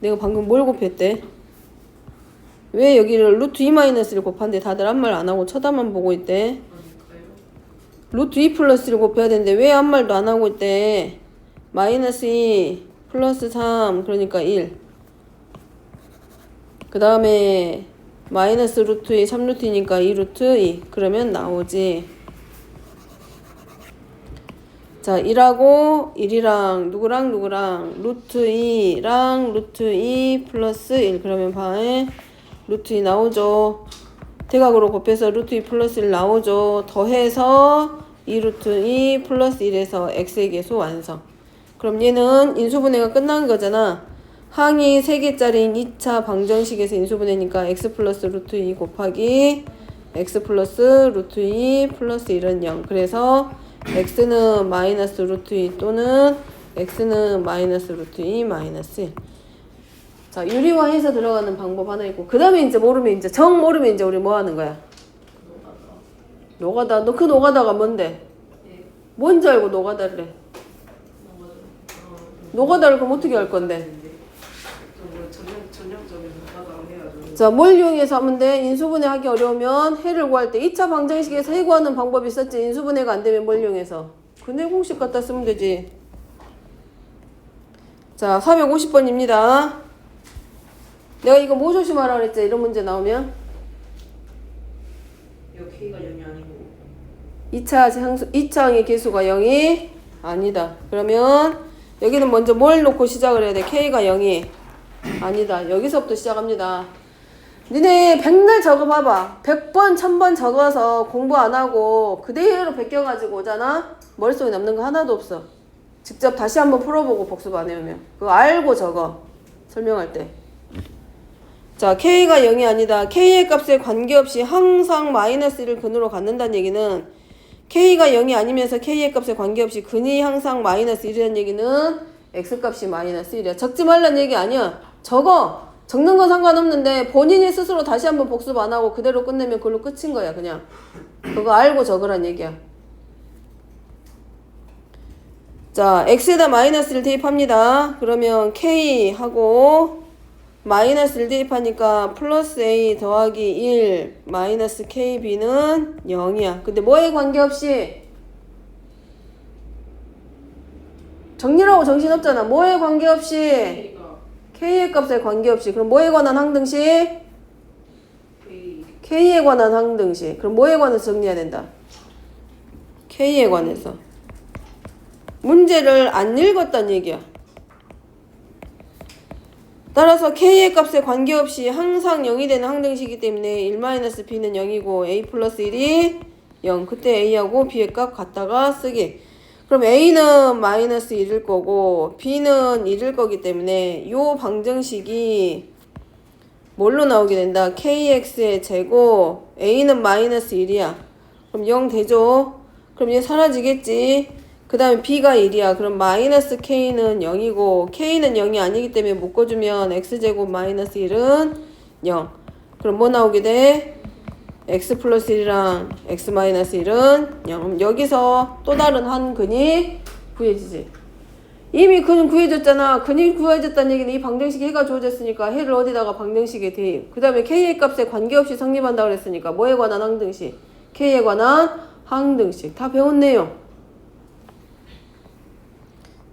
내가 방금 뭘 곱했대? 왜 여기를 루트 2-1을 곱한데 다들 아무 말 안 하고 쳐다만 보고 있대? 루트 2 플러스 1을 곱해야 되는데 왜 아무 말도 안 하고 있대? 마이너스 2 플러스 3 그러니까 1. 그 다음에 마이너스 루트 2 3루트니까 2 루트 2 그러면 나오지. 자 1하고 1이랑 누구랑 루트 2랑 루트 2 플러스 1 그러면 바에 루트 2 나오죠. 대각으로 곱해서 루트 2 플러스 1 나오죠. 더해서 2 루트 2 플러스 1에서 x의 계수 완성. 그럼 얘는 인수분해가 끝난 거잖아. 항이 3개짜리인 2차 방정식에서 인수분해니까 x 플러스 루트 2 곱하기 x 플러스 루트 2 플러스 1은 0. 그래서 x는 마이너스 루트 2 또는 x는 마이너스 루트 2 마이너스 1. 자, 유리화해서 들어가는 방법 하나 있고, 그 다음에 이제 모르면 이제 정 모르면 이제 우리 뭐 하는 거야? 노가다. 너 그 노가다가 뭔데? 뭔지 알고 노가다를 해? 노가다를 그럼 어떻게 할 건데? 자, 뭘 이용해서 하면 돼? 인수분해 하기 어려우면 해를 구할 때 2차 방정식에서 해 구하는 방법이 있었지. 인수분해가 안 되면 뭘 이용해서? 근해 공식 갖다 쓰면 되지. 자, 450번입니다. 내가 이거 뭐 조심하라 그랬지? 이런 문제 나오면? K가 0이 아니고 2차 항의 개수가 0이 아니다. 그러면 여기는 먼저 뭘 놓고 시작을 해야 돼? K가 0이 아니다. 여기서부터 시작합니다. 니네 백날 적어봐봐. 100번, 1000번 적어서 공부 안 하고 그대로 베껴가지고 오잖아? 머릿속에 남는 거 하나도 없어. 직접 다시 한번 풀어보고 복습 안 해오면. 그거 알고 적어. 설명할 때. 자, K가 0이 아니다. K의 값에 관계없이 항상 마이너스 1을 근으로 갖는다는 얘기는 K가 0이 아니면서 K의 값에 관계없이 근이 항상 마이너스 1이라는 얘기는 X값이 마이너스 1이야. 적지 말라는 얘기 아니야. 적어. 적는 건 상관없는데 본인이 스스로 다시 한번 복습 안 하고 그대로 끝내면 그걸로 끝인 거야. 그냥. 그거 알고 적으란 얘기야. 자, X에다 마이너스를 대입합니다. 그러면 K하고 마이너스를 대입하니까 플러스 A 더하기 1 마이너스 KB는 0이야. 근데 뭐에 관계없이? 정리라고 정신없잖아. 뭐에 관계없이? K의 값에 관계없이. 그럼 뭐에 관한 항등식? K에 관한 항등식. 그럼 뭐에 관해서 정리해야 된다? K에 관해서. 문제를 안 읽었단 얘기야. 따라서 K의 값에 관계없이 항상 0이 되는 항등식이기 때문에 1-B는 0이고 A 플러스 1이 0. 그때 A하고 B의 값 갖다가 쓰기. 그럼 A는 마이너스 1일 거고 B는 1일 거기 때문에 이 방정식이 뭘로 나오게 된다? KX의 제곱 A는 마이너스 1이야. 그럼 0 되죠? 그럼 얘 사라지겠지? 그 다음에 B가 1이야. 그럼 마이너스 K는 0이고 K는 0이 아니기 때문에 묶어주면 X제곱 마이너스 1은 0. 그럼 뭐 나오게 돼? X 플러스 1이랑 X 마이너스 1은 0. 그럼 여기서 또 다른 한 근이 구해지지. 이미 근은 구해졌잖아. 근이 구해졌다는 얘기는 이 방정식이 해가 주어졌으니까 해를 어디다가 방정식에 대입. 그 다음에 K의 값에 관계없이 성립한다고 그랬으니까 뭐에 관한 항등식? K에 관한 항등식. 다 배운 내용.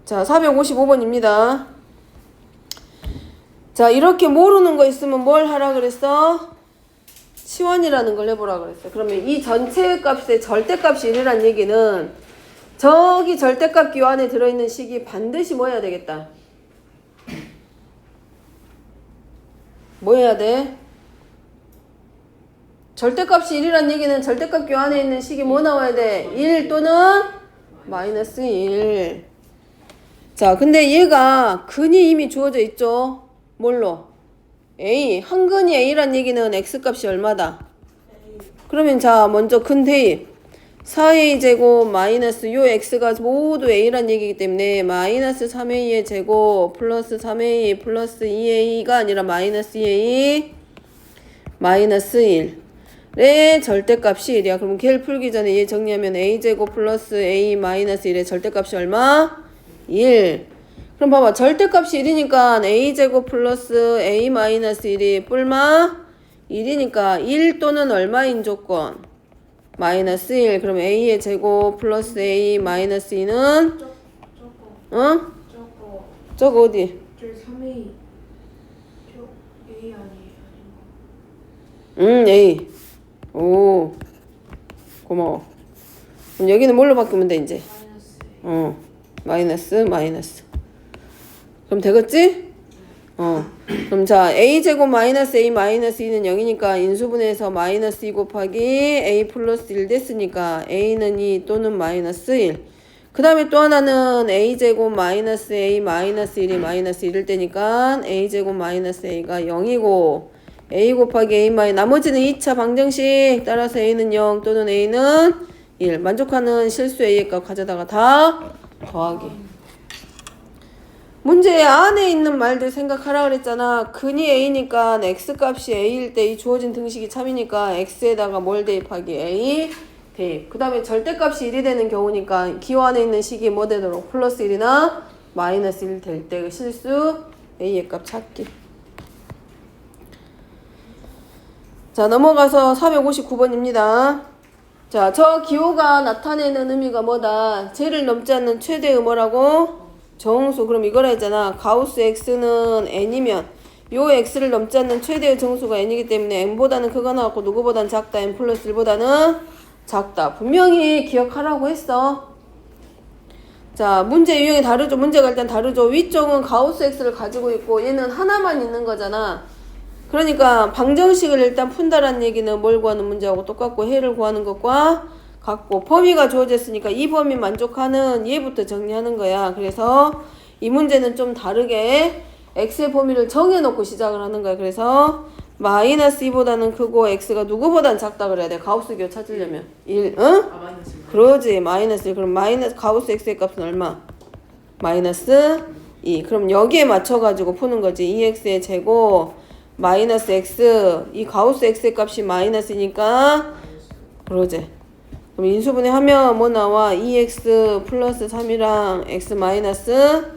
자, 455번입니다. 자, 이렇게 모르는 거 있으면 뭘 하라 그랬어? 치환이라는 걸 해보라 그랬어. 그러면 이 전체 값의 절대값이 1이란 얘기는 저기 절대값 기호 안에 들어있는 식이 반드시 뭐 해야 되겠다? 뭐 해야 돼? 절대값이 1이란 얘기는 절대값 기호 안에 있는 식이 뭐 나와야 돼? 1 또는 마이너스 1. 자, 근데 얘가 근이 이미 주어져 있죠? 뭘로? A. 한근이 A란 얘기는 X값이 얼마다? 그러면 자, 먼저 근 대입. 4A 제곱 마이너스 요 X가 모두 A란 얘기이기 때문에 마이너스 3A의 제곱 플러스 3A 플러스 2A가 아니라 마이너스 2A 마이너스 1의 절대값이 1이야. 그럼 걔를 풀기 전에 얘 정리하면 A 제곱 플러스 A 마이너스 1의 절대값이 얼마? 1. 그럼 봐봐. 절대값이 1이니까 a제곱 플러스 a 마이너스 1이 뿔마 1이니까 1 또는 얼마인 조건? 마이너스 1. 그럼 a의 제곱 플러스 a 마이너스 2는 어? 저거 어디? 저 3A 저 A 아니에요? A. 오. 고마워. 그럼 여기는 뭘로 바꾸면 돼 이제? 마이너스 마이너스. 그럼 되겠지? 그럼 자, a제곱 마이너스 a 마이너스 2는 0이니까 인수분해에서 마이너스 2 곱하기 a 플러스 1 됐으니까 a는 2 또는 마이너스 1. 그 다음에 또 하나는 a제곱 마이너스 a 마이너스 1이 마이너스 1일 때니까 a제곱 마이너스 a가 0이고 a 곱하기 a 마이 나머지는 2차 방정식 따라서 a는 0 또는 a는 1. 만족하는 실수 a의 값 가져다가 다 더하기. 문제 안에 있는 말들 생각하라 그랬잖아. 근이 a니까 x값이 a일 때 이 주어진 등식이 참이니까 x에다가 뭘 대입하기? a 대입. 그 다음에 절대값이 1이 되는 경우니까 기호 안에 있는 식이 뭐 되도록? 플러스 1이나 마이너스 1 될 때 실수 a의 값 찾기. 자, 넘어가서 459번입니다. 자, 저 기호가 나타내는 의미가 뭐다? 쟤를 넘지 않는 최대의 뭐라고? 정수. 그럼 이거라 했잖아. 가우스 x는 n이면 요 x를 넘지 않는 최대의 정수가 n이기 때문에 n보다는 크거나 같고 누구보다는 작다. n 플러스 1보다는 작다. 분명히 기억하라고 했어. 자, 문제 유형이 다르죠. 문제가 일단 다르죠. 위쪽은 가우스 x를 가지고 있고 얘는 하나만 있는 거잖아. 그러니까 방정식을 일단 푼다라는 얘기는 뭘 구하는 문제하고 똑같고 해를 구하는 것과 같고 범위가 주어졌으니까 이 범위 만족하는 얘부터 정리하는 거야. 그래서 이 문제는 좀 다르게 x의 범위를 정해놓고 시작을 하는 거야. 그래서 마이너스 2보다는 크고 x가 누구보단 작다 그래야 돼. 가우스 기호 찾으려면 1, 응? 그러지. 마이너스 1. 그럼 마이너스 가우스 x의 값은 얼마? 마이너스 2. 그럼 여기에 맞춰가지고 푸는 거지. 2x의 제곱 마이너스 x. 이 가우스 x의 값이 마이너스니까 그러지. 그럼 인수분해 하면 뭐 나와? 2x 플러스 3이랑 x 마이너스.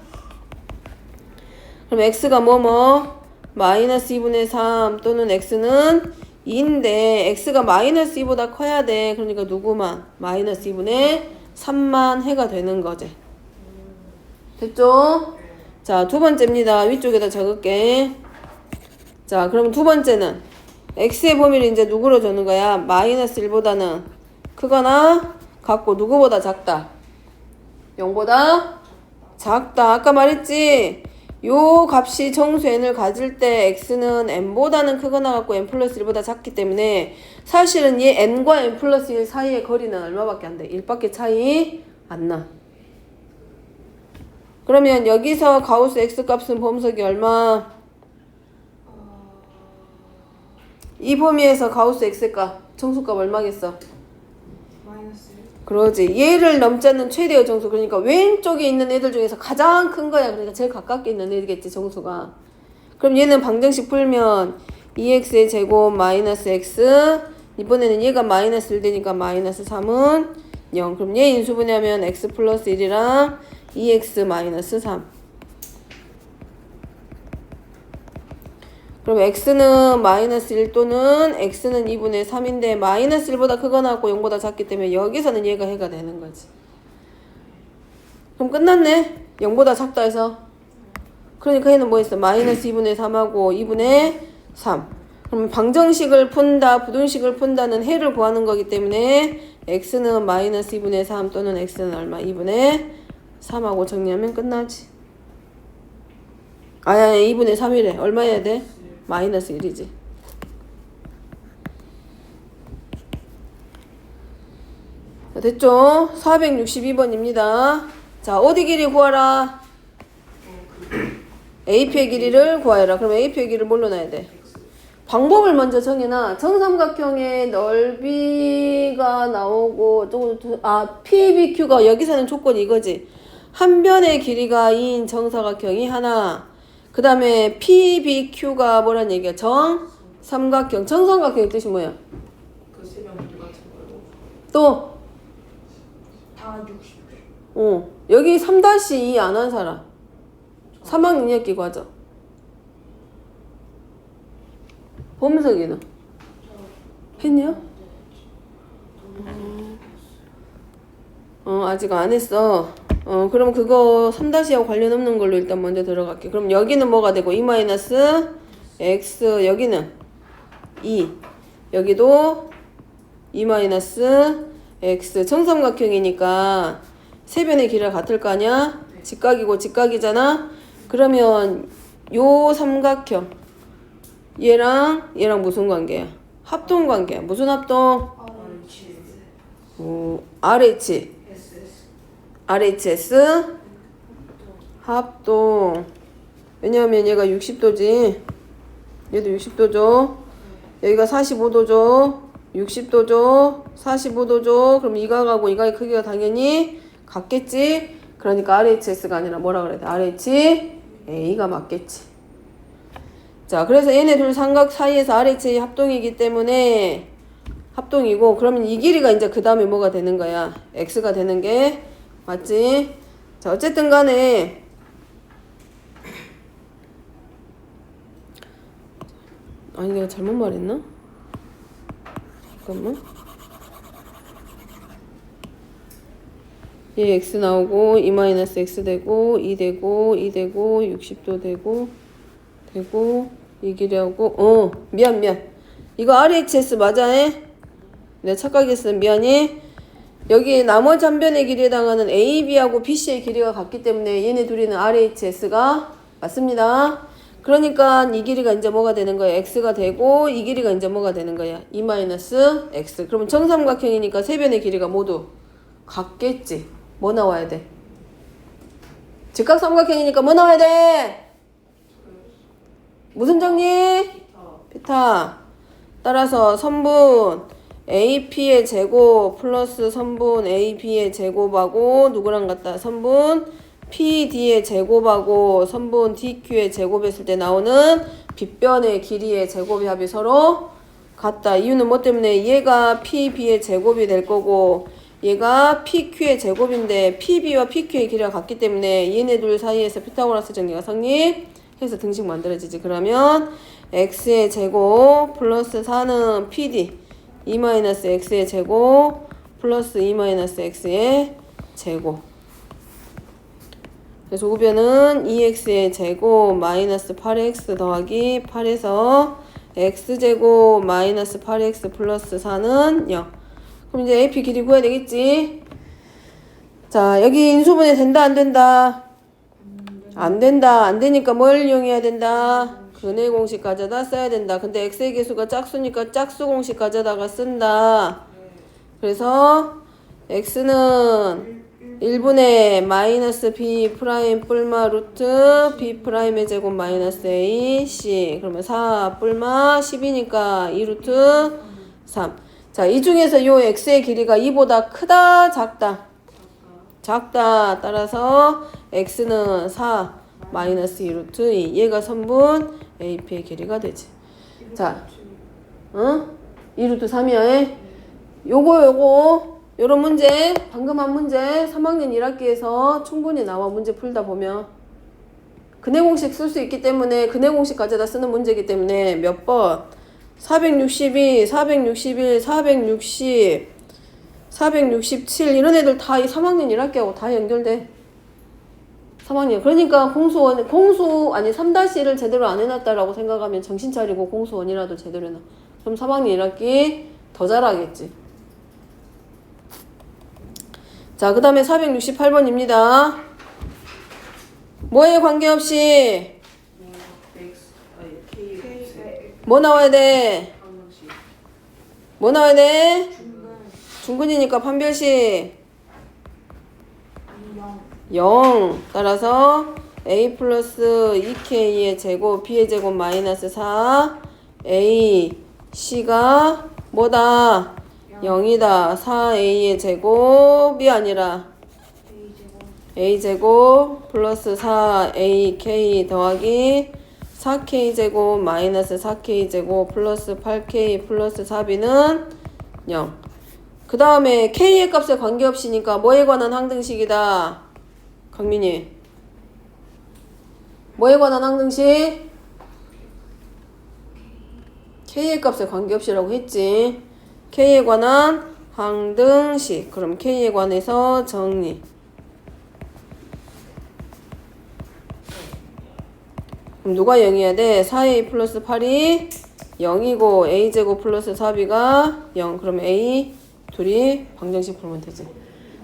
그럼 x가 뭐뭐? 마이너스 2분의 3 또는 x는 2인데 x가 마이너스 2보다 커야 돼. 그러니까 누구만? 마이너스 2분의 3만 해가 되는 거지. 됐죠? 자, 두 번째입니다. 위쪽에다 적을게. 자, 그럼 두 번째는 x의 범위를 이제 누구로 주는 거야? 마이너스 1보다는 크거나 같고 누구보다 작다? 0보다 작다. 아까 말했지? 요 값이 정수 n을 가질 때 x는 n보다는 크거나 같고 n 플러스 1보다 작기 때문에 사실은 얘 n과 n 플러스 1 사이의 거리는 얼마밖에 안 돼? 1밖에 차이 안 나. 그러면 여기서 가우스 x 값은 범석이 얼마? 이 범위에서 가우스 x값 정수값 얼마겠어? 마이너스 그러지. 얘를 넘지 않는 최대의 정수. 그러니까 왼쪽에 있는 애들 중에서 가장 큰 거야. 그러니까 제일 가깝게 있는 애겠지 정수가. 그럼 얘는 방정식 풀면 2x의 제곱 마이너스 x. 이번에는 얘가 마이너스 1 되니까 마이너스 3은 0. 그럼 얘 인수분해하면 x 플러스 1이랑 2x 마이너스 3. 그럼 x는 마이너스 1 또는 x는 2분의 3인데 마이너스 1보다 크거나 같고 0보다 작기 때문에 여기서는 얘가 해가 되는 거지. 그럼 끝났네. 0보다 작다 해서. 그러니까 얘는 뭐 했어? 마이너스 2분의 3하고 2분의 3. 그럼 방정식을 푼다, 부등식을 푼다는 해를 구하는 거기 때문에 x는 마이너스 2분의 3 또는 x는 얼마? 2분의 3하고 정리하면 끝나지. 아야 2분의 3이래. 얼마 해야 돼? 마이너스 1이지. 됐죠? 462번입니다. 자, 어디 길이 구하라? AP의 길이를 구하라. 그럼 AP의 길이를 뭘로 놔야 돼? 방법을 먼저 정해놔. 정삼각형의 넓이가 나오고 PBQ가 여기서는 조건이 이거지. 한 변의 길이가 2인 정사각형이 하나. 그 다음에 PBQ가 뭐란 얘기야? 정삼각형. 정삼각형의 뜻이 뭐야? 그 세 명 똑같은 거고 또? 다 60. 여기 3-2 안 한 사람. 3학년 2학기 과정. 범석이는? 했냐? 아직 안 했어. 그럼 그거 3-하고 관련 없는 걸로 일단 먼저 들어갈게. 그럼 여기는 뭐가 되고 2-x, 여기는 2, 여기도 2-x. 정삼각형이니까 세 변의 길이가 같을 거 아니야? 직각이고 직각이잖아? 그러면 요 삼각형 얘랑 무슨 관계야? 합동 관계야. 무슨 합동? RH RHS 합동. 왜냐하면 얘가 60도지. 얘도 60도죠. 여기가 45도죠. 60도죠. 45도죠. 그럼 이 각하고 이 각의 크기가 당연히 같겠지. 그러니까 RHS가 아니라 뭐라 그래야 돼? RHA가 맞겠지. 자, 그래서 얘네 둘 삼각 사이에서 RHA 합동이기 때문에 합동이고, 그러면 이 길이가 이제 그 다음에 뭐가 되는 거야? X가 되는 게 맞지? 자, 어쨌든 간에 아니 내가 잘못 말했나? 잠깐만. 얘 X 나오고 2-X 되고 2 되고 2 되고 60도 되고 이 길이하고 미안 이거 RHS 맞아? 내가 착각했어. 미안해. 여기 나머지 한 변의 길이에 해당하는 AB하고 BC의 길이가 같기 때문에 얘네 둘이는 RHS가 맞습니다. 그러니까 이 길이가 이제 뭐가 되는 거야? X가 되고 이 길이가 이제 뭐가 되는 거야? 2-X. 그러면 정삼각형이니까 세 변의 길이가 모두 같겠지. 뭐 나와야 돼? 직각삼각형이니까 뭐 나와야 돼? 무슨 정리? 피타. 따라서 선분 AP의 제곱 플러스 선분 AB의 제곱하고 누구랑 같다? 선분 PD의 제곱하고 선분 DQ의 제곱했을 때 나오는 빗변의 길이의 제곱의 합이 서로 같다. 이유는 뭐 때문에? 얘가 PB의 제곱이 될 거고 얘가 PQ의 제곱인데 PB와 PQ의 길이가 같기 때문에 얘네 둘 사이에서 피타고라스 정리가 성립해서 등식 만들어지지. 그러면 X의 제곱 플러스 4는 PD 2-X의 제곱 플러스 2-X의 제곱. 그래서 우변은 2X의 제곱 마이너스 8X 더하기 8에서 X제곱 마이너스 8X 플러스 4는 0. 그럼 이제 AP 길이 구해야 되겠지. 자, 여기 인수분해 된다 안 된다? 안 된다. 안 되니까 뭘 이용해야 된다? 근해 공식 가져다 써야 된다. 근데 x의 개수가 짝수니까 짝수 공식 가져다가 쓴다. 그래서 x는 1분의 마이너스 b 프라임 뿔마 루트 b 프라임의 제곱 마이너스 a c. 그러면 4 뿔마 10이니까 2 루트 3. 자, 이 중에서 요 x의 길이가 2보다 크다 작다? 작다. 따라서 x는 4 마이너스 2 루트 2. 얘가 선분 AP의 길이가 되지. 자, 2 루트 3이야. 요런 문제, 방금 한 문제 3학년 1학기에서 충분히 나와. 문제 풀다 보면 근해 공식 쓸 수 있기 때문에 근해 공식 가져다 쓰는 문제이기 때문에 몇 번? 462, 461, 460, 467 이런 애들 다 이 3학년 1학기하고 다 연결돼. 3학년. 그러니까 공수 3-1을 제대로 안 해놨다라고 생각하면 정신 차리고 공수 1이라도 제대로 해놔. 그럼 3학년 1학기 더 잘하겠지. 자, 그 다음에 468번입니다. 뭐에 관계없이 뭐 나와야 돼? 뭐 나와야 돼? 중근이니까 판별식 0. 따라서 a 플러스 2k의 제곱 b의 제곱 마이너스 4 a c가 뭐다? 0이다. 4a의 제곱이 아니라 a 제곱 플러스 4ak 더하기 4k 제곱 마이너스 4k 제곱 플러스 8k 플러스 4b는 0. 그 다음에 k의 값에 관계없이니까 뭐에 관한 항등식이다? 강민이 뭐에 관한 항등식? K의 값에 관계없이라고 했지. K에 관한 항등식. 그럼 K에 관해서 정리. 그럼 누가 0이어야 돼? 4A 플러스 8이 0이고 A제곱 플러스 4B가 0. 그럼 A 둘이 방정식 풀면 되지.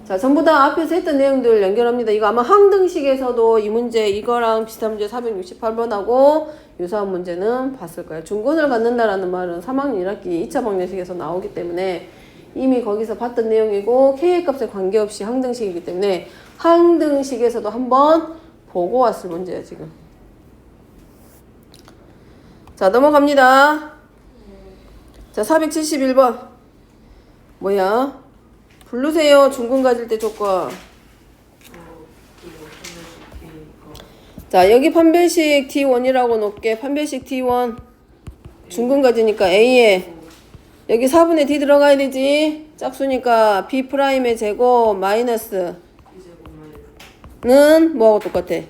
자, 전부 다 앞에서 했던 내용들 연결합니다. 이거 아마 항등식에서도 이 문제 이거랑 비슷한 문제 468번하고 유사한 문제는 봤을 거예요. 중근을 갖는다라는 말은 3학년 1학기 2차 방정식에서 나오기 때문에 이미 거기서 봤던 내용이고 K의 값에 관계없이 항등식이기 때문에 항등식에서도 한번 보고 왔을 문제예요, 지금. 자, 넘어갑니다. 자, 471번. 뭐야? 부르세요. 중근 가질 때 조건. 자, 여기 판별식 T1이라고 놓을게. 판별식 T1. 중근 가지니까 A에 여기 4분의 D 들어가야 되지. 짝수니까 B'의 제곱 마이너스 는 뭐하고 똑같아?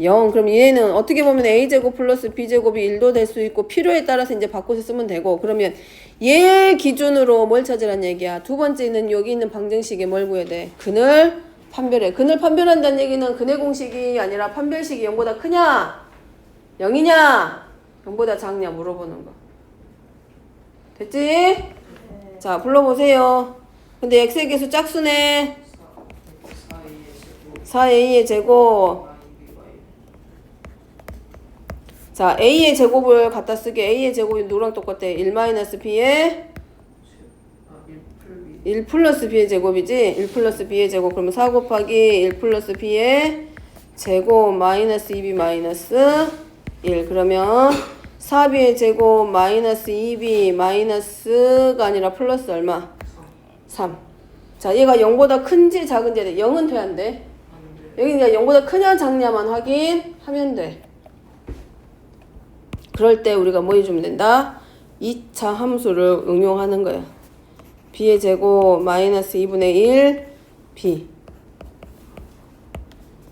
0. 그럼 얘는 어떻게 보면 A제곱 플러스 B제곱이 1도 될 수 있고 필요에 따라서 이제 바꿔서 쓰면 되고 그러면 얘 기준으로 뭘 찾으란 얘기야. 두 번째는 여기 있는 방정식에 뭘 구해야 돼? 근을 판별해. 근을 판별한다는 얘기는 근의 공식이 아니라 판별식이 0보다 크냐? 0이냐? 0보다 작냐? 물어보는 거. 됐지? 자, 불러보세요. 근데 x의 개수 짝수네. 4a의 제곱. 자, a의 제곱을 갖다 쓰게. a의 제곱이 누구랑 똑같아? 1-b의 1 플러스 b의 제곱이지? 1 플러스 b의 제곱. 그러면 4 곱하기 1 플러스 b의 제곱 마이너스 2b 마이너스 1. 그러면 4b의 제곱 마이너스 2b 마이너스가 아니라 플러스 얼마? 3. 자, 얘가 0보다 큰지 작은지 해야 돼. 0은 돼야 안 돼? 여기 그냥 0보다 크냐 작냐만 확인하면 돼. 그럴 때 우리가 뭐 해주면 된다? 2차 함수를 응용하는 거야. b의 제곱 마이너스 2분의 1 b.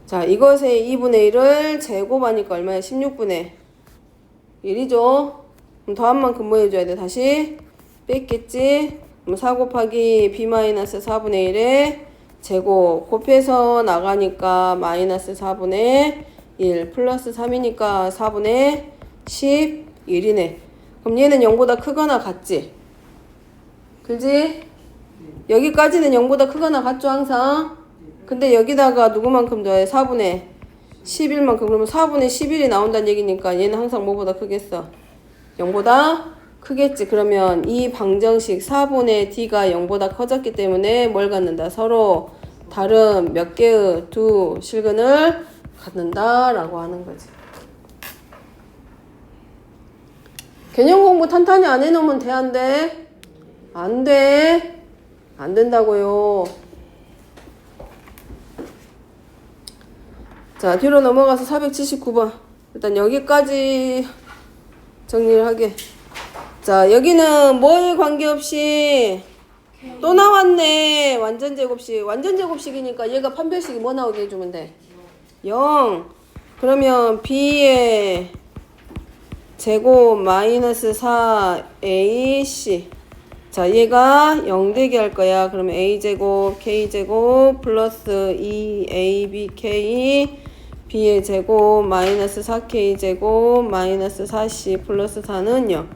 자, 이것의 2분의 1을 제곱하니까 얼마야? 16분의 1이죠. 그럼 더한 만큼 뭐 해줘야 돼? 다시 뺐겠지? 그럼 4 곱하기 b 마이너스 4분의 1에 제곱 곱해서 나가니까 마이너스 4분의 1 플러스 3이니까 4분의 11이네. 그럼 얘는 0보다 크거나 같지? 그지? 여기까지는 0보다 크거나 같죠 항상? 근데 여기다가 누구만큼 더해? 4분의 11만큼. 그러면 4분의 11이 나온다는 얘기니까 얘는 항상 뭐보다 크겠어? 0보다 크겠지. 그러면 이 방정식 4분의 d가 0보다 커졌기 때문에 뭘 갖는다? 서로 다른 몇 개의 두 실근을 갖는다 라고 하는 거지. 개념 공부 탄탄히 안 해놓으면 돼, 안 돼? 안 돼. 안 된다고요. 자, 뒤로 넘어가서 479번. 일단 여기까지 정리를 하게. 자, 여기는 뭐에 관계없이 또 나왔네. 완전 제곱식. 완전 제곱식이니까 얘가 판별식이 뭐 나오게 해주면 돼? 0. 그러면 b의 제곱 마이너스 4ac. 자, 얘가 0 되게 할 거야. 그러면 a제곱 k제곱 플러스 2abk b의 제곱 마이너스 4k제곱 마이너스 4c 플러스 4는 0.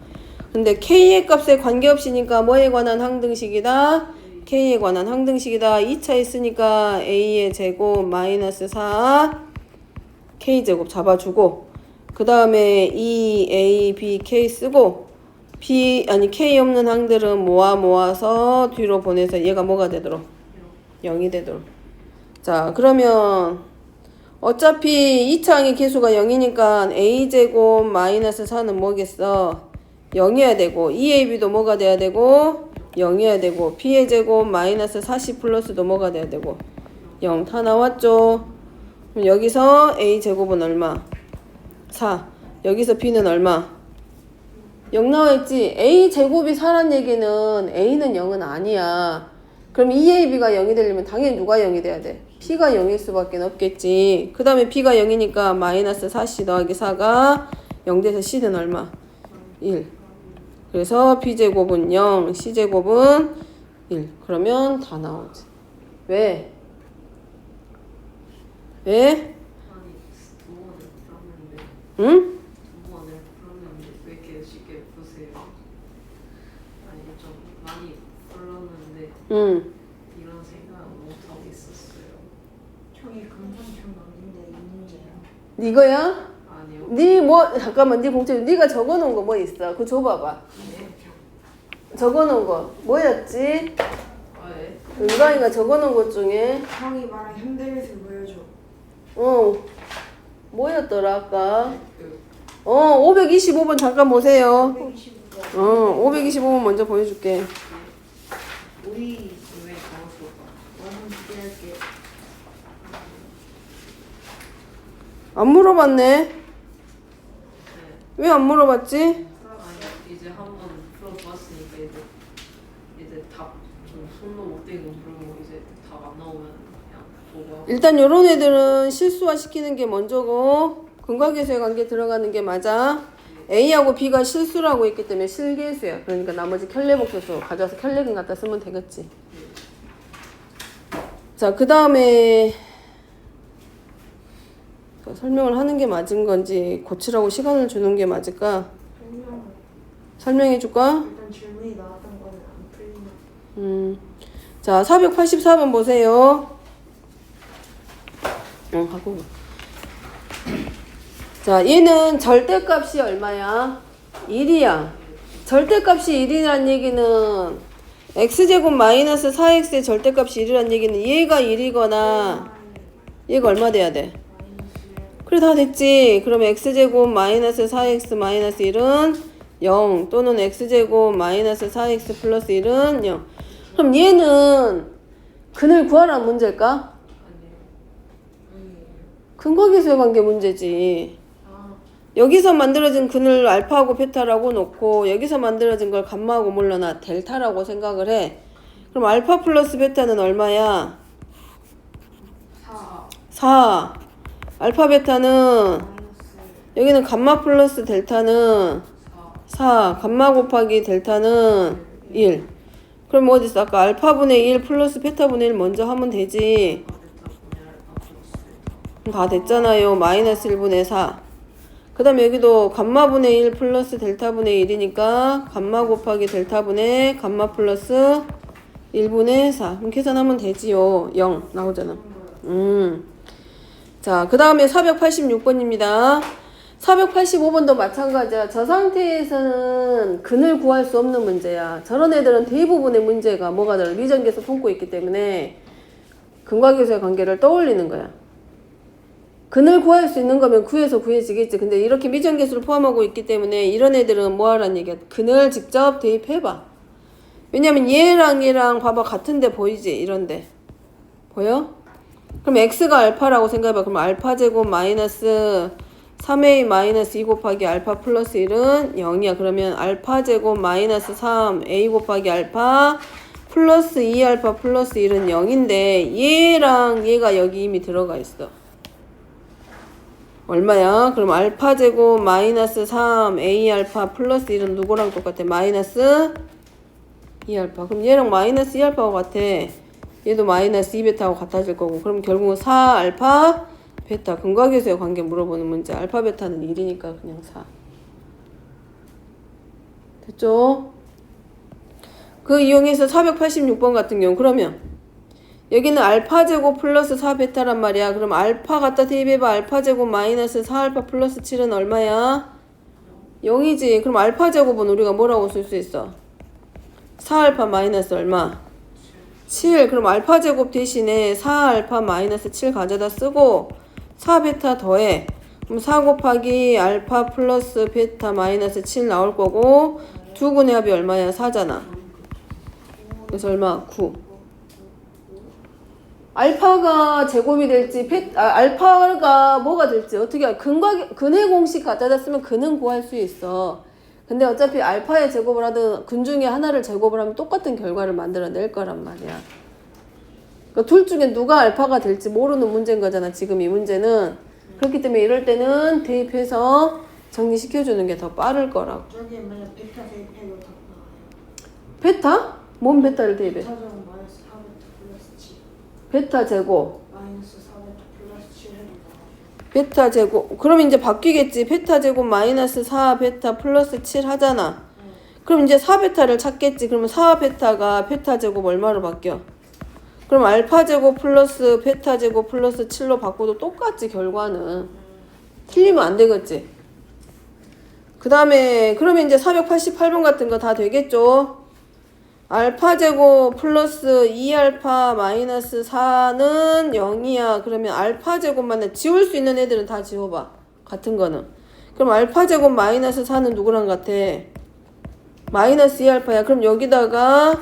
근데 k의 값에 관계없이니까 뭐에 관한 항등식이다? k에 관한 항등식이다. 2차 있으니까 a의 제곱 마이너스 4 k제곱 잡아주고 그 다음에 2a b k 쓰고 k 없는 항들은 모아서 뒤로 보내서 얘가 뭐가 되도록? 0이 되도록. 자, 그러면 어차피 2차항의 개수가 0이니까 a제곱 마이너스 4는 뭐겠어? 0이어야 되고 2ab도 뭐가 돼야 되고 0이어야 되고 b의 제곱 마이너스 4c 플러스도 뭐가 돼야 되고 0. 다 나왔죠? 그럼 여기서 a제곱은 얼마? 4. 여기서 b는 얼마? 0 나와있지? a제곱이 4란 얘기는 a는 0은 아니야. 그럼 2ab가 0이 되려면 당연히 누가 0이 돼야 돼? P가 0일 수밖에 없겠지. 그 다음에 B가 0이니까 마이너스 4C 더하기 4가 0 돼서 C는 얼마? 1. 그래서 B제곱은 0, C제곱은 1. 그러면 다 나오지. 왜? 왜? 아니 두 번을 풀었는데 응? 두 번을 풀었는데 왜 이렇게 쉽게 푸세요? 아니 좀 많이 풀었는데 응. 이런 생각 못 하고 있었어요. 형이 금상첨 넘긴데 있는데요. 이거야? 아니요. 네 뭐 잠깐만 네 봉투 네가 적어놓은 거 뭐 있어? 그거 줘봐봐. 적어놓은 거 뭐였지? 아 예? 은광이가 적어놓은 것 중에 형이 말한 현대미술 보여줘. 뭐였더라 아까? 그 525번 잠깐 보세요. 125번. 525번 먼저 보여줄게. 우리 왜 가만있을까? 원은 기대할게. 안 물어봤네. 네. 왜 안 물어봤지? 아니 이제 한번 풀어봤으니까 이제 답 좀 손도 못 대고 그러고 이제 답 안 나오면 그냥 보고 하고. 일단 요런 애들은 실수화 시키는 게 먼저고 근과계수의 관계 들어가는 게 맞아. A하고 B가 실수라고 했기 때문에 실계수야. 그러니까 나머지 켤레복수수 가져와서 켤레근 갖다 쓰면 되겠지. 자, 그 다음에 설명을 하는 게 맞은 건지 고치라고 시간을 주는 게 맞을까? 설명을. 설명해 줄까? 일단 질문이 나왔던 거는 안 풀리나? 자, 484번 보세요. 하고. 자, 얘는 절대값이 얼마야? 1이야. 절대값이 1이란 얘기는 x제곱 마이너스 4x의 절대값이 1이란 얘기는 얘가 1이거나 얘가 얼마 돼야 돼? 그래 다 됐지. 그럼 x제곱 마이너스 4x 마이너스 1은 0 또는 x제곱 마이너스 4x 플러스 1은 0. 그럼 얘는 근을 구하라는 문제일까? 근거계수의 관계 문제지. 여기서 만들어진 근을 알파하고 베타라고 놓고 여기서 만들어진 걸 감마하고 몰라나 델타라고 생각을 해. 그럼 알파 플러스 베타는 얼마야? 4 4. 알파 베타는 마이너스 여기는 감마 플러스 델타는 4. 감마 곱하기 델타는 1. 그럼 어디 있어? 아까 알파분의 1 플러스 베타분의 1 먼저 하면 되지. 다 됐잖아요. 마이너스 1분의 4. 그 다음에 여기도 감마분의 1 플러스 델타분의 1이니까 감마 곱하기 델타분의 감마 플러스 1분의 4. 그럼 계산하면 되지요. 0 나오잖아. 자, 그 다음에 486번입니다. 485번도 마찬가지야. 저 상태에서는 근을 구할 수 없는 문제야. 저런 애들은 대부분의 문제가 뭐가 들어? 미정계수 품고 있기 때문에 근과계수의 관계를 떠올리는 거야. 근을 구할 수 있는 거면 구해서 구해지겠지. 근데 이렇게 미정계수를 포함하고 있기 때문에 이런 애들은 뭐 하라는 얘기야? 근을 직접 대입해봐. 왜냐면 얘랑 봐봐. 같은데 보이지? 이런데. 보여? 그럼 x가 알파라고 생각해봐. 그럼 알파 제곱 마이너스 3a 마이너스 2 곱하기 알파 플러스 1은 0이야. 그러면 알파 제곱 마이너스 3a 곱하기 알파 플러스 2알파 플러스 1은 0인데 얘랑 얘가 여기 이미 들어가 있어. 얼마야? 그럼 알파 제곱 마이너스 3a 알파 플러스 1은 누구랑 똑같아? 마이너스 2알파. 그럼 얘랑 마이너스 2알파하고 같아. 얘도 마이너스 2베타하고 같아질 거고. 그럼 결국은 4알파 베타. 근과계수의 관계 물어보는 문제. 알파 베타는 1이니까 그냥 4. 됐죠? 그 이용해서 486번 같은 경우 그러면 여기는 알파 제곱 플러스 4베타란 말이야. 그럼 알파 갖다 대입해봐. 알파 제곱 마이너스 4알파 플러스 7은 얼마야? 0이지. 그럼 알파 제곱은 우리가 뭐라고 쓸 수 있어? 4알파 마이너스 얼마? 7. 그럼 알파 제곱 대신에 4알파 마이너스 7 가져다 쓰고 4베타 더해. 그럼 4 곱하기 알파 플러스 베타 마이너스 7 나올 거고 두 근의 합이 얼마야? 4잖아. 그래서 얼마? 9. 알파가 제곱이 될지 알파가 뭐가 될지 어떻게 근의 공식 갖다다 쓰면 근은 구할 수 있어. 근데 어차피 알파의 제곱을 하든 근 중에 하나를 제곱을 하면 똑같은 결과를 만들어낼 거란 말이야. 그러니까 둘 중에 누가 알파가 될지 모르는 문제인 거잖아. 지금 이 문제는. 그렇기 때문에 이럴 때는 대입해서 정리시켜주는 게 더 빠를 거라고. 저기 만약 베타 대입해도 답 나와요. 베타? 뭔 베타를 대입해? 베타 제곱 마이너스 4베타 플러스 7 베타 제곱. 마이너스 4베타 플러스 7 해도 나와요. 베타 제곱. 그럼 이제 바뀌겠지. 베타 제곱 마이너스 4베타 플러스 7 하잖아. 그럼 이제 4베타를 찾겠지. 그러면 4베타가 베타 제곱 얼마로 바뀌어? 그럼 알파 제곱 플러스 베타 제곱 플러스 7로 바꿔도 똑같지 결과는. 틀리면 안 되겠지. 그 다음에 그러면 이제 488번 같은 거 다 되겠죠. 알파 제곱 플러스 2알파 마이너스 4는 0이야. 그러면 알파 제곱만 지울 수 있는 애들은 다 지워봐. 같은 거는. 그럼 알파 제곱 마이너스 4는 누구랑 같아? 마이너스 2알파야. 그럼 여기다가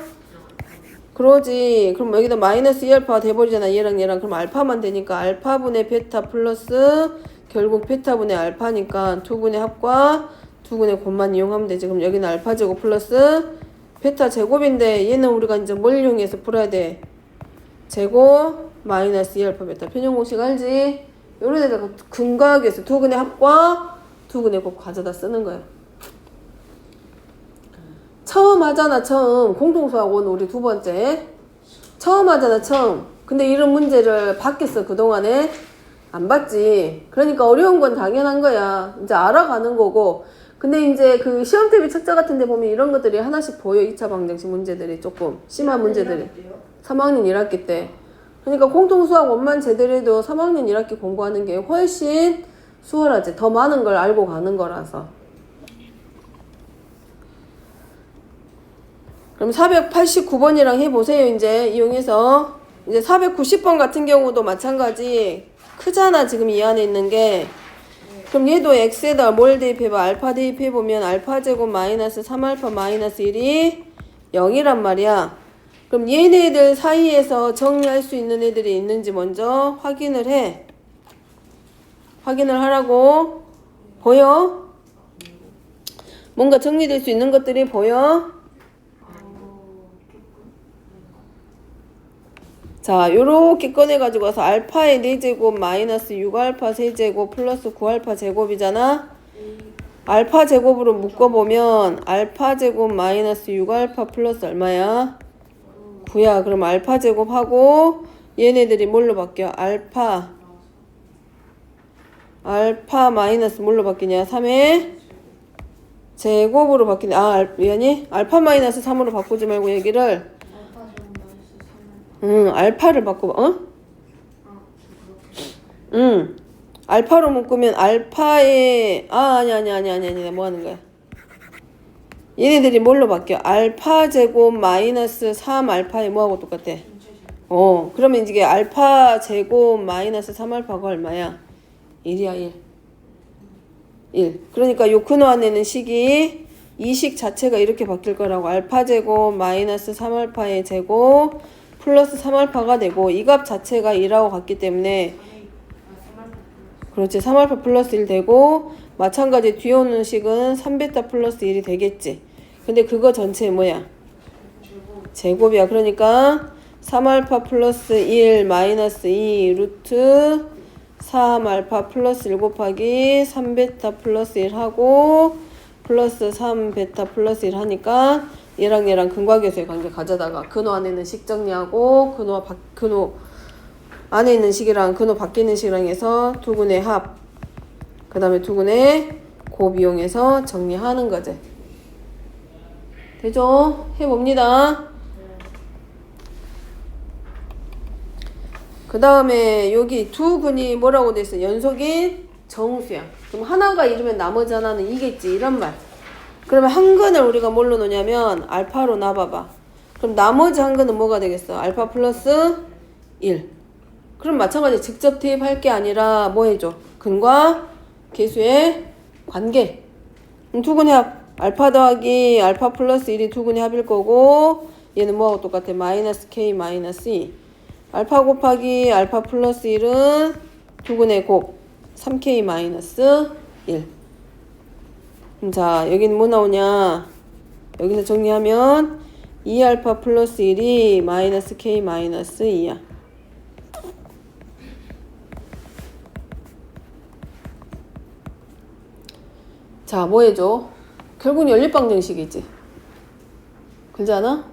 그러지. 그럼 여기다 마이너스 2알파가 돼버리잖아. 얘랑 얘랑. 그럼 알파만 되니까 알파분의 베타 플러스 결국 베타분의 알파니까 두 분의 합과 두 분의 곱만 이용하면 되지. 그럼 여기는 알파 제곱 플러스 베타 제곱인데 얘는 우리가 이제 뭘 이용해서 풀어야 돼? 제곱 마이너스 2알파 베타. 편형공식 알지? 요런 데다가 근과학에서 두 근의 합과 두 근의 곱 가져다 쓰는 거야. 처음 하잖아. 처음 공통수학원 우리 두 번째 처음 하잖아. 처음. 근데 이런 문제를 봤겠어 그동안에? 안 봤지. 그러니까 어려운 건 당연한 거야. 이제 알아가는 거고. 근데 이제 그 시험 대비 책자 같은 데 보면 이런 것들이 하나씩 보여. 2차 방정식 문제들이 조금 심한 문제들이 3학년 1학기 때. 그러니까 공통수학 원만 제대로 해도 3학년 1학기 공부하는 게 훨씬 수월하지. 더 많은 걸 알고 가는 거라서. 그럼 489번이랑 해보세요. 이제 이용해서 이제 490번 같은 경우도 마찬가지. 크잖아 지금 이 안에 있는 게. 그럼 얘도 x에다 뭘 대입해봐. 알파 대입해보면 알파 제곱 마이너스 3알파 마이너스 1이 0이란 말이야. 그럼 얘네들 사이에서 정리할 수 있는 애들이 있는지 먼저 확인을 해. 확인을 하라고. 보여? 뭔가 정리될 수 있는 것들이 보여? 자, 요렇게 꺼내가지고 와서 알파의 4제곱 마이너스 6알파 세제곱 플러스 9알파 제곱이잖아? 알파 제곱으로 묶어보면 알파 제곱 마이너스 6알파 플러스 얼마야? 9야. 그럼 알파 제곱하고 얘네들이 뭘로 바뀌어? 알파 마이너스 뭘로 바뀌냐? 3의 제곱으로 바뀌네. 미안해? 알파 마이너스 3으로 바꾸지 말고 얘기를 알파를 바꿔봐. 알파로 묶으면 알파의 아니 뭐 하는 거야? 얘네들이 뭘로 바뀌어? 알파 제곱 마이너스 3 알파에 뭐하고 똑같아? 그러면 이게 알파 제곱 마이너스 3 알파가 얼마야? 1이야 1. 그러니까 요 근호 안에는 식이 이 식 자체가 이렇게 바뀔 거라고. 알파 제곱 마이너스 3 알파의 제곱 플러스 3알파가 되고 이 값 자체가 2라고 같기 때문에 그렇지 3알파 플러스 1 되고 마찬가지 뒤에 오는 식은 3베타 플러스 1이 되겠지. 근데 그거 전체 뭐야? 제곱이야. 그러니까 3알파 플러스 1 마이너스 2 루트 3알파 플러스 1 곱하기 3베타 플러스 1 하고 플러스 3베타 플러스 1 하니까 얘랑 근과계수의 관계 가져다가 근호 안에 있는 식 정리하고 근호 안에 있는 식이랑 근호 밖에 있는 식이랑 해서 두 근의 합, 그 다음에 두 근의 곱 이용해서 정리하는 거지. 되죠? 해봅니다. 그 다음에 여기 두 근이 뭐라고 돼 있어? 연속인 정수야. 그럼 하나가 이르면 나머지 하나는 이겠지. 이런 말. 그러면 한 근을 우리가 뭘로 놓냐면 알파로 놔봐봐. 그럼 나머지 한 근은 뭐가 되겠어? 알파 플러스 1. 그럼 마찬가지 직접 대입할 게 아니라 뭐 해줘? 근과 계수의 관계. 두 근의 합. 알파 더하기 알파 플러스 1이 두 근의 합일 거고 얘는 뭐하고 똑같아? 마이너스 k 마이너스 2. 알파 곱하기 알파 플러스 1은 두 근의 곱 3k 마이너스 1. 자, 여기는 뭐 나오냐? 여기서 정리하면 2알파 플러스 1이 마이너스 k 마이너스 2야. 자, 뭐 해줘? 결국 연립방정식이지. 그렇지 않아?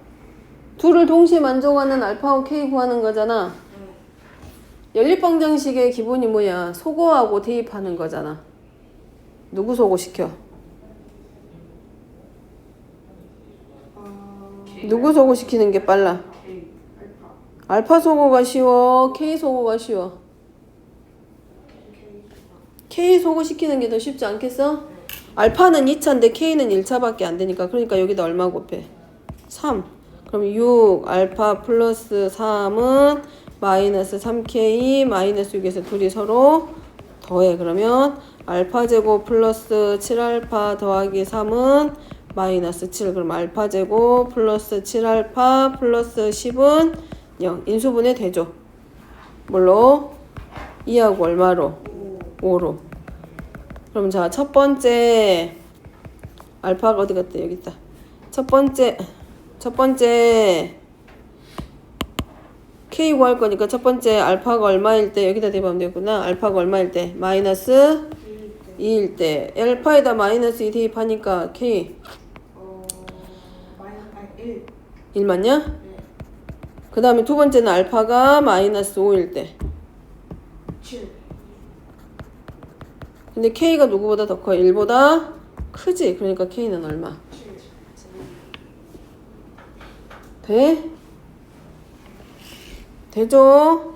둘을 동시에 만족하는 알파하고 K 구하는 거잖아. 연립방정식의 기본이 뭐야? 소거하고 대입하는 거잖아. 누구 소거시켜? 누구 소거시키는 게 빨라? K. 알파 소거가 쉬워? K 소거가 쉬워? K 소거시키는 게 더 쉽지 않겠어? 알파는 2차인데 K는 1차밖에 안 되니까 그러니까 여기다 얼마 곱해? 3. 그럼 6 알파 플러스 3은 마이너스 3K 마이너스 6에서 둘이 서로 더해. 그러면 알파 제곱 플러스 7알파 더하기 3은 마이너스 7. 그럼 알파 제곱 플러스 7알파 플러스 10은 0. 인수분해 되죠. 뭘로? 2하고 얼마로? 5로. 그럼 자, 첫 번째 알파가 어디 갔다? 여기 있다. 첫 번째 K 구할 거니까 첫 번째 알파가 얼마일 때 여기다 대입하면 되구나. 알파가 얼마일 때? 마이너스 2일 때. 알파에다 마이너스 2 대입하니까 K 마이너스 1. 1 맞냐? 그 다음에 두 번째는 알파가 마이너스 5일 때. 7. 근데 K가 누구보다 더 커? 1보다 크지? 그러니까 K는 얼마? 7. 돼? 되죠?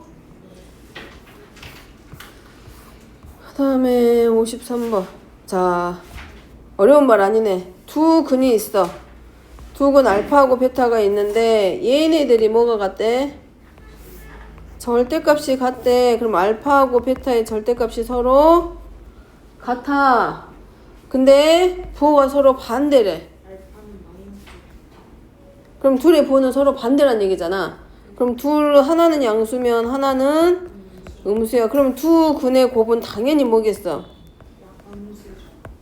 그 다음에 53번. 자, 어려운 말 아니네. 두 근이 있어. 두 근 알파하고 베타가 있는데 얘네들이 뭐가 같대? 절대값이 같대. 그럼 알파하고 베타의 절대값이 서로 같아. 근데 부호가 서로 반대래. 알파는 마이너스. 그럼 둘의 부호는 서로 반대란 얘기잖아. 그럼 하나는 양수면 하나는 음수야. 그럼 두 근의 곱은 당연히 뭐겠어? 양수죠.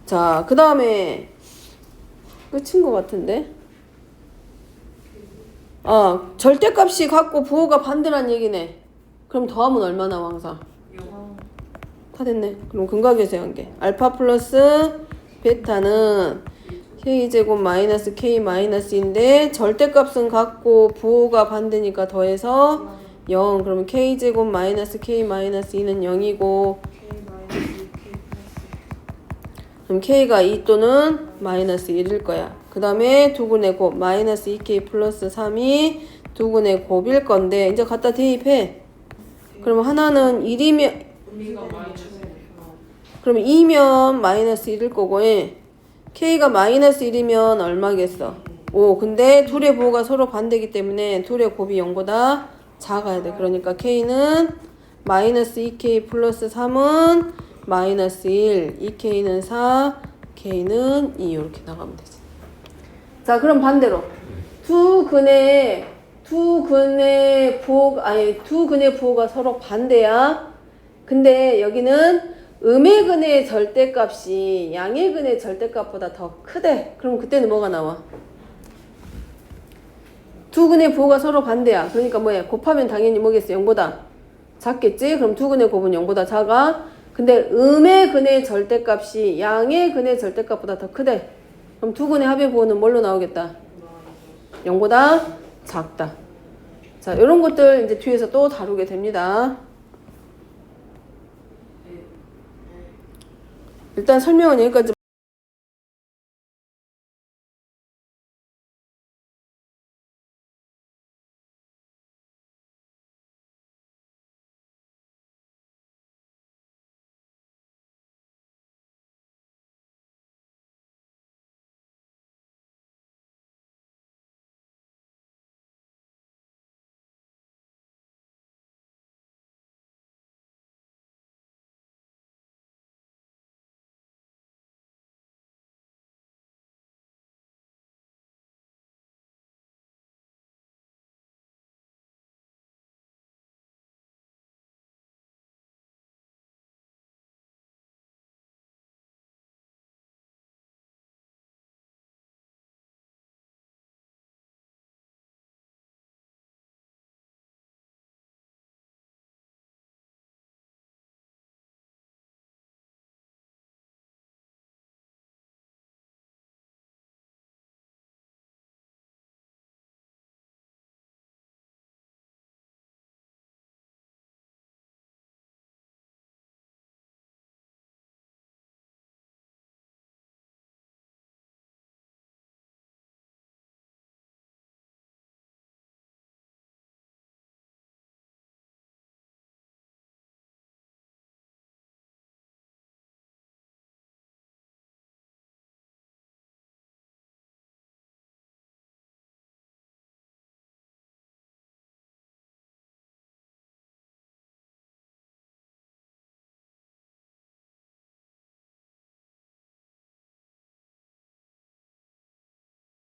자, 그 다음에 끝인 것 같은데? 절대값이 같고 부호가 반대란 얘기네. 그럼 더하면 얼마 나와 항상? 다 됐네. 그럼 근각에서 연계. 알파 플러스 베타는 K제곱 마이너스 K 마이너스인데 절대값은 같고 부호가 반대니까 더해서 0. 그러면 K제곱 마이너스 K 마이너스 2는 0이고 K 마이너스 K 플러스. 그럼 K가 2 또는 마이너스 1일 거야. 그 다음에 두근의 곱 마이너스 2K 플러스 3이 두근의 곱일 건데 이제 갖다 대입해. 그러면 하나는 1이면 K가 마이너스. 그러면 2면 마이너스 1일 거고 K가 마이너스 1이면 얼마겠어? 5. 근데 둘의 부호가 서로 반대이기 때문에 둘의 곱이 0보다 작아야 돼. 그러니까 K는 마이너스 2K 플러스 3은 마이너스 1. 2K는 4. K는 2. 이렇게 나가면 되지. 자, 그럼 반대로 두 근의 부호가 서로 반대야. 근데 여기는 음의 근의 절대값이 양의 근의 절대값보다 더 크대. 그럼 그때는 뭐가 나와? 두 근의 부호가 서로 반대야. 그러니까 뭐야? 곱하면 당연히 뭐겠어? 0보다 작겠지? 그럼 두 근의 곱은 0보다 작아. 근데 음의 근의 절대값이 양의 근의 절대값보다 더 크대. 그럼 두 근의 합의 부호는 뭘로 나오겠다? 0보다 작다. 자, 이런 것들 이제 뒤에서 또 다루게 됩니다. 일단 설명은 여기까지.